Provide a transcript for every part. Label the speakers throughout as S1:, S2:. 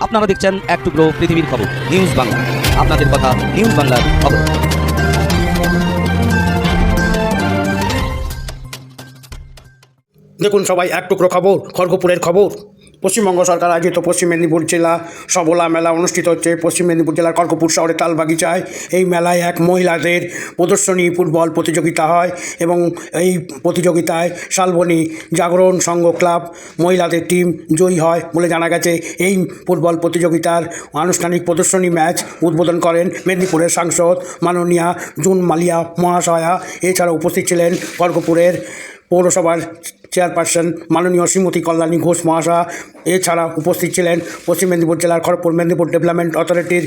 S1: আপনারা দেখছেন এক টুকরো পৃথিবীর খবর নিউজ বাংলা। আপনাদের কথা নিউজ বাংলার খবর।
S2: দেখুন সবাই এক টুকরো খবর, খড়গপুরের খবর। পশ্চিমবঙ্গ সরকার আয়োজিত পশ্চিম মেদিনীপুর জেলা সবলা মেলা অনুষ্ঠিত হচ্ছে পশ্চিম মেদিনীপুর জেলার খড়গপুর শহরের তালবাগিচায়। এই মেলায় এক মহিলাদের প্রদর্শনী ফুটবল প্রতিযোগিতা হয় এবং এই প্রতিযোগিতায় শালবনী জাগরণ সংঘ ক্লাব মহিলাদের টিম জয়ী হয় বলে জানা গেছে। এই ফুটবল প্রতিযোগিতার আনুষ্ঠানিক প্রদর্শনী ম্যাচ উদ্বোধন করেন মেদিনীপুরের সাংসদ মাননীয়া জুন মালিয়া মহাশয়া। এছাড়া উপস্থিত ছিলেন খড়গপুরের পৌরসভার চেয়ারপারসন মাননীয় শ্রীমতী কল্যাণী ঘোষ মহাশয়া। এছাড়া উপস্থিত ছিলেন পশ্চিম মেদিনীপুর জেলার খড়গপুর মেদিনীপুর ডেভেলপমেন্ট অথরিটির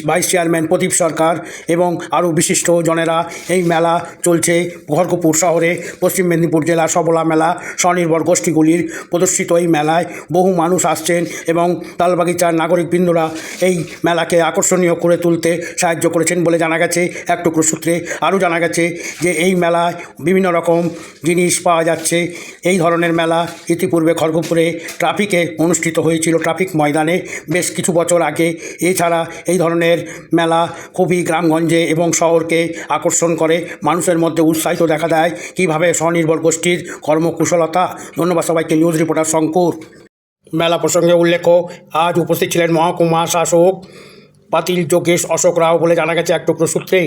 S2: ভাইস চেয়ারম্যান প্রদীপ সরকার এবং আরও বিশিষ্ট জনেরা। এই মেলা চলছে খড়গপুর শহরে। পশ্চিম মেদিনীপুর জেলা সবলা মেলা স্বনির্ভর গোষ্ঠীগুলির প্রদর্শিত এই মেলায় বহু মানুষ আসছেন এবং তালবাগিচার নাগরিকবৃন্দরা এই মেলাকে আকর্ষণীয় করে তুলতে সাহায্য করেছেন বলে জানা গেছে। এক টুকরো সূত্রে আরও জানা গেছে যে এই মেলায় বিভিন্ন রকম জিনিস পাওয়া যাচ্ছে। এই ধরনের মেলা ইতিপূর্বে খড়গপুরে ট্রাফিকে অনুষ্ঠিত হয়েছিল, ট্রাফিক ময়দানে বেশ কিছু বছর আগে। এছাড়া এই ধরনের মেলা খুবই গ্রামগঞ্জে এবং শহরকে আকর্ষণ করে, মানুষের মধ্যে উৎসাহিত দেখা দেয় কীভাবে স্বনির্ভর গোষ্ঠীর কর্মকুশলতা। ধন্যবাদ সবাইকে। News reporter Shankar. মেলা প্রসঙ্গে উল্লেখ্য, আজ উপস্থিত ছিলেন মহকুমা শাসক পাতিল যোগেশ অশোক রাও বলে জানা গেছে এক টুকরো সূত্রে।